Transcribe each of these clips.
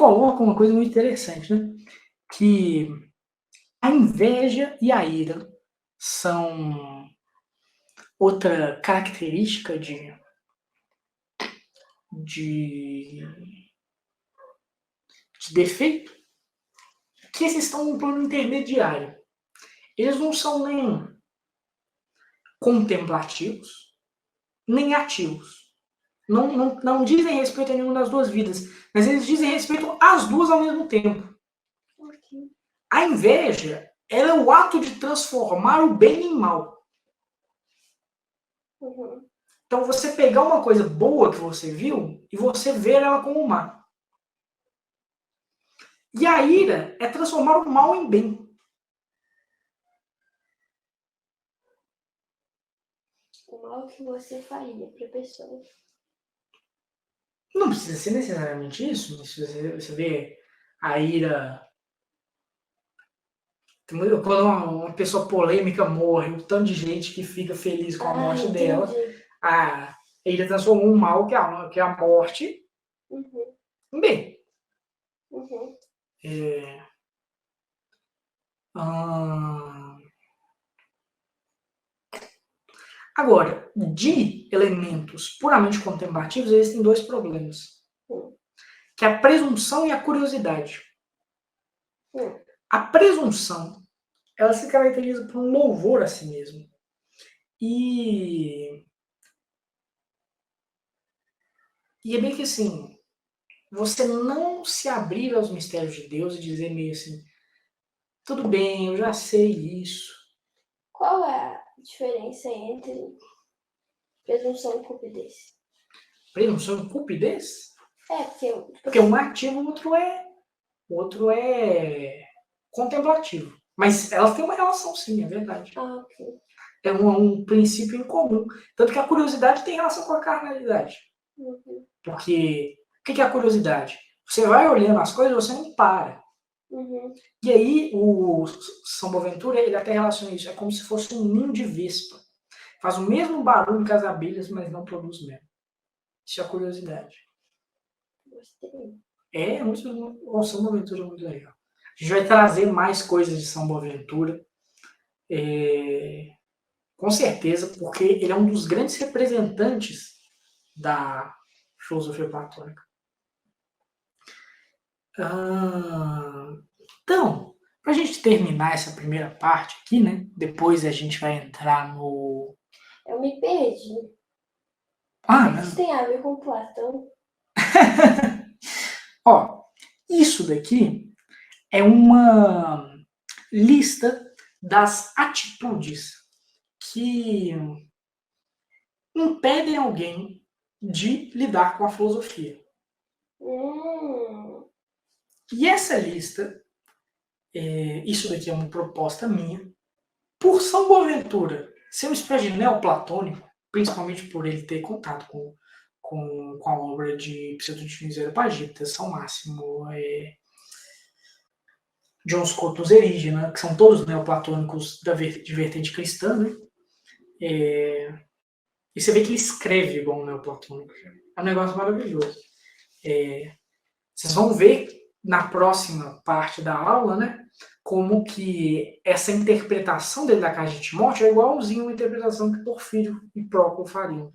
coloca uma coisa muito interessante, né? Que a inveja e a ira são outra característica de, de defeito, que eles estão num plano intermediário. Eles não são nem contemplativos, nem ativos. Não dizem respeito a nenhuma das duas vidas, mas eles dizem respeito às duas ao mesmo tempo. A inveja, ela é o ato de transformar o bem em mal. Então você pegar uma coisa boa que você viu e você ver ela como má. E a ira é transformar o mal em bem. O mal que você faria para a pessoa. Não precisa ser necessariamente isso, mas se você vê a ira. Quando uma pessoa polêmica morre, o tanto de gente que fica feliz com a morte dela, a ira transformou um mal que é a morte em bem. Agora, de elementos puramente contemplativos, existem dois problemas. Que é a presunção e a curiosidade. A presunção, ela se caracteriza por um louvor a si mesmo. E é bem que assim, você não se abrir aos mistérios de Deus e dizer meio assim, tudo bem, eu já sei isso. Qual é a diferença entre presunção e cupidez? Presunção e cupidez? Porque um é ativo, o outro é contemplativo. Mas elas têm uma relação, sim, é verdade. ok. É um princípio em comum. Tanto que a curiosidade tem relação com a carnalidade. Porque o que é a curiosidade? Você vai olhando as coisas, você não para. E aí o São Boaventura, ele até relaciona isso. É como se fosse um ninho de vespa. Faz o mesmo barulho que as abelhas, mas não produz mel. Isso é a curiosidade. Gostei. O São Boaventura é muito legal. A gente vai trazer mais coisas de São Boaventura. Com certeza, porque ele é um dos grandes representantes da filosofia platônica. Então, para a gente terminar essa primeira parte aqui, né? Depois a gente vai entrar no. Eu me perdi. Ah, O que isso tem a ver com Platão? Ó, isso daqui é uma lista das atitudes que impedem alguém de lidar com a filosofia. E essa lista, isso daqui é uma proposta minha, por São Boaventura ser uma espécie de neoplatônico, principalmente por ele ter contato com a obra de Pseudotimiz e Areopagita, São Máximo, John Scott dos Erígena, que são todos neoplatônicos de vertente cristã, né? E você vê que ele escreve igual um neoplatônico. É um negócio maravilhoso. Vocês vão ver na próxima parte da aula, né, como que essa interpretação dele da Carta de Timóteo é igualzinho a uma interpretação que Porfírio e Próclo fariam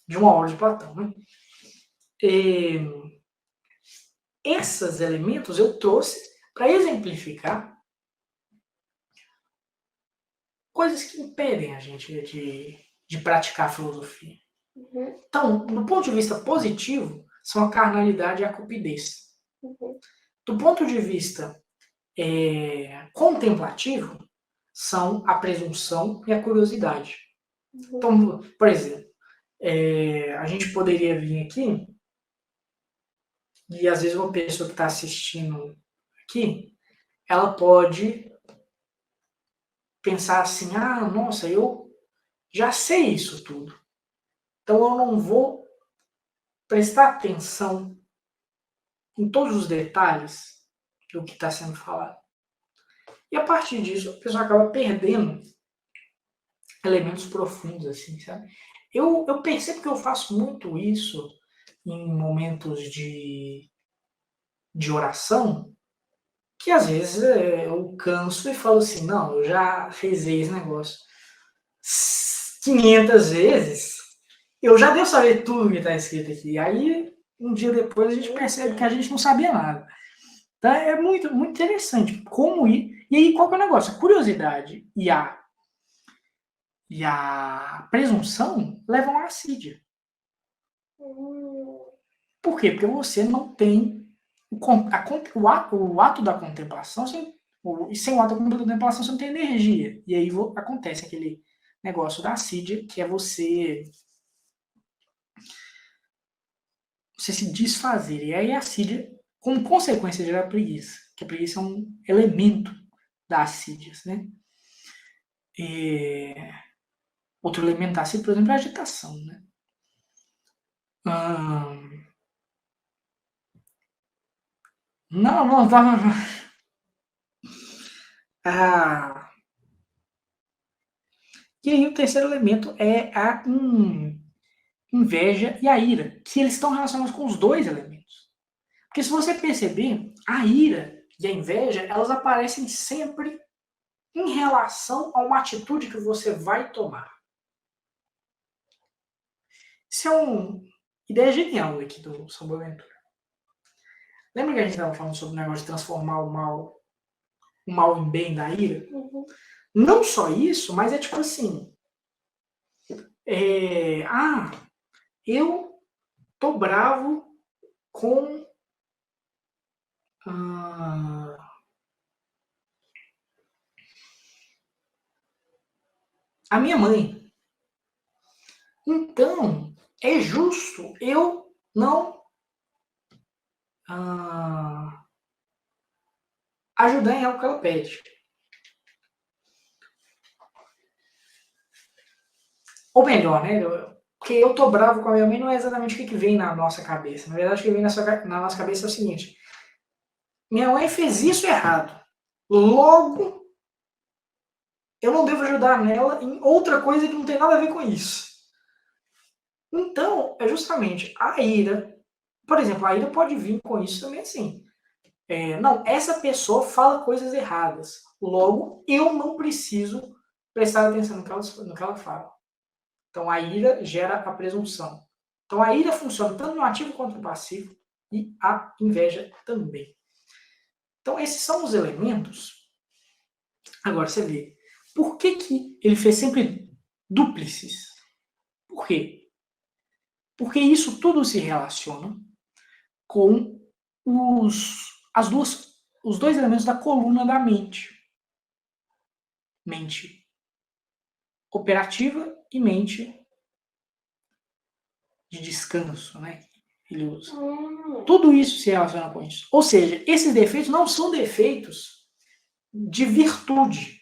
de uma obra de Platão. Né? Esses elementos eu trouxe para exemplificar coisas que impedem a gente de praticar a filosofia. Então, do ponto de vista positivo, são a carnalidade e a cupidez. Do ponto de vista contemplativo, são a presunção e a curiosidade. Então, por exemplo, a gente poderia vir aqui e às vezes uma pessoa que está assistindo aqui, ela pode pensar assim, nossa, eu já sei isso tudo. Então eu não vou prestar atenção em todos os detalhes do que está sendo falado. E a partir disso, a pessoa acaba perdendo elementos profundos, assim, sabe? Eu percebo que eu faço muito isso em momentos de de oração que às vezes eu canso e falo assim, não, eu já rezei esse negócio 500 vezes, eu já devo saber tudo que está escrito aqui. Aí, um dia depois, a gente percebe que a gente não sabia nada. Então, é muito, muito interessante como ir. E aí, qual que é o negócio? A curiosidade e a presunção levam à assídia. Por quê? Porque você não tem o ato da contemplação, e sem o ato da contemplação você não tem energia. E aí acontece aquele negócio da assídia, que é você se desfazer. E aí a assídia, como consequência, gera preguiça. Que a preguiça é um elemento da assídia, né? Outro elemento da assídia, por exemplo, é a agitação, né? Não. E aí o terceiro elemento é a inveja e a ira, que eles estão relacionados com os dois elementos. Porque se você perceber, a ira e a inveja, elas aparecem sempre em relação a uma atitude que você vai tomar. Isso é uma ideia genial aqui do São Boaventura. Lembra que a gente estava falando sobre o negócio de transformar o mal em bem da ira? Uhum. Não só isso, mas é tipo assim, eu tô bravo com a minha mãe. Então, é justo eu não ajudar em algo que ela pede. Ou melhor, né? Porque eu tô bravo com a minha mãe não é exatamente o que vem na nossa cabeça. Na verdade, o que vem na nossa cabeça é o seguinte: minha mãe fez isso errado. Logo, eu não devo ajudar nela em outra coisa que não tem nada a ver com isso. Então, é justamente a ira. Por exemplo, a ira pode vir com isso também assim. Não, essa pessoa fala coisas erradas. Logo, eu não preciso prestar atenção no que ela fala. Então, a ira gera a presunção. Então, a ira funciona tanto no ativo quanto no passivo e a inveja também. Então, esses são os elementos. Agora, você vê, por que ele fez sempre dúplices? Por quê? Porque isso tudo se relaciona com os dois elementos da coluna da mente. Mente operativa e mente de descanso, né? Ele usa. Tudo isso se relaciona com isso. Ou seja, esses defeitos não são defeitos de virtude.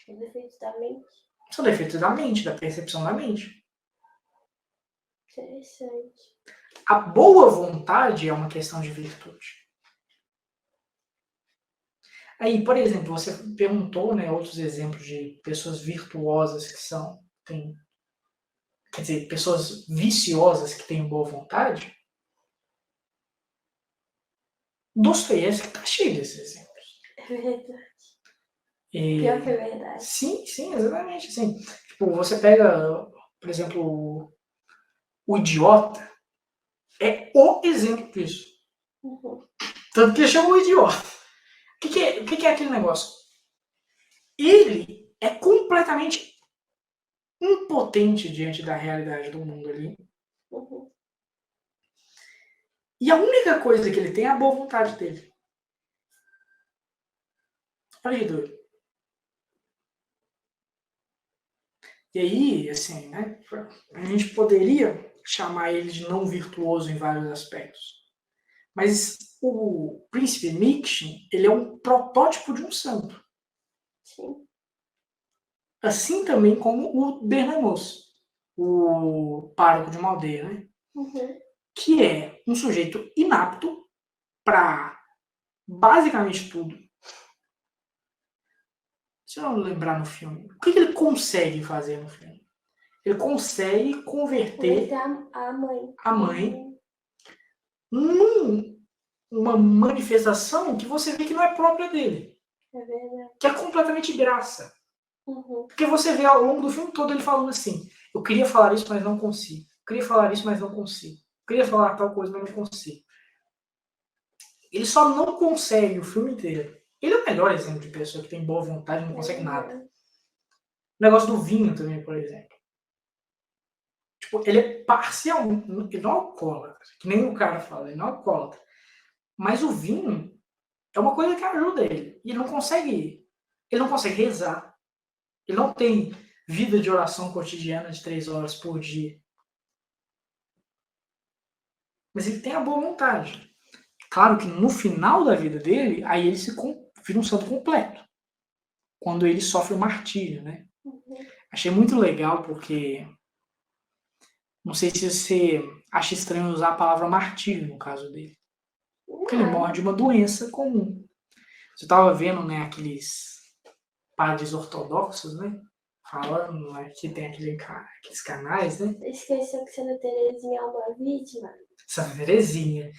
São defeitos da mente. São defeitos da mente, da percepção da mente. Interessante. A boa vontade é uma questão de virtude. Aí, por exemplo, você perguntou, né, outros exemplos de pessoas virtuosas quer dizer, pessoas viciosas que têm boa vontade. Dostoiévski está cheio desses exemplos. É verdade. Pior que é verdade. Sim, exatamente. Assim, tipo, você pega, por exemplo, o Idiota, é o exemplo disso. Uhum. Tanto que ele chama o Idiota. O que é aquele negócio? Ele é completamente impotente diante da realidade do mundo ali. Uhum. E a única coisa que ele tem é a boa vontade dele. Olha que doido. E aí, assim, né, a gente poderia chamar ele de não virtuoso em vários aspectos. Mas o príncipe Miktin, ele é um protótipo de um santo. Sim. Assim também como o Bernanos, o pároco de uma aldeia, né? Uhum. Que é um sujeito inapto para basicamente tudo. Se eu não lembrar no filme, o que ele consegue fazer no filme? Ele consegue converter a mãe. a mãe numa manifestação que você vê que não é própria dele. É verdade. Que é completamente graça. Uhum. Porque você vê ao longo do filme todo ele falando assim, eu queria falar isso, mas não consigo. Eu queria falar isso, mas não consigo. Eu queria falar tal coisa, mas não consigo. Ele só não consegue o filme inteiro. Ele é o melhor exemplo de pessoa que tem boa vontade e não consegue nada. O negócio do vinho também, por exemplo. Tipo, ele é parcial, ele não é alcoólatra, que nem o cara fala, ele não é alcoólatra. Mas o vinho é uma coisa que ajuda ele. E ele não consegue rezar. Ele não tem vida de oração cotidiana de 3 horas por dia. Mas ele tem a boa vontade. Claro que no final da vida dele, aí ele se vira um santo completo. Quando ele sofre o martírio, né? Uhum. Achei muito legal porque não sei se você acha estranho usar a palavra martírio no caso dele. Porque ele morre de uma doença comum. Você estava vendo, né, aqueles padres ortodoxos, né? Falando, né, que tem aqueles canais, né? Esqueceu que Santa Teresinha é uma vítima. Santa Teresinha,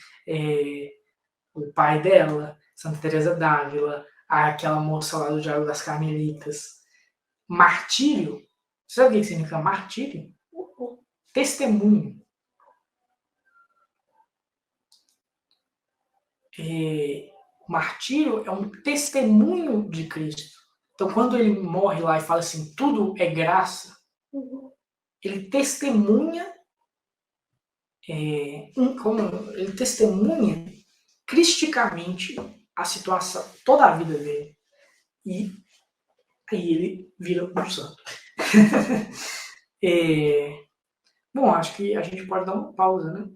o pai dela, Santa Teresa d'Ávila, aquela moça lá do Diário das Carmelitas. Martírio, sabe o que significa martírio? Uhum. Testemunho. Martírio é um testemunho de Cristo. Então, quando ele morre lá e fala assim, tudo é graça, uhum. ele testemunha, ele testemunha cristicamente a situação, toda a vida dele. E aí ele vira um santo. Bom, acho que a gente pode dar uma pausa, né?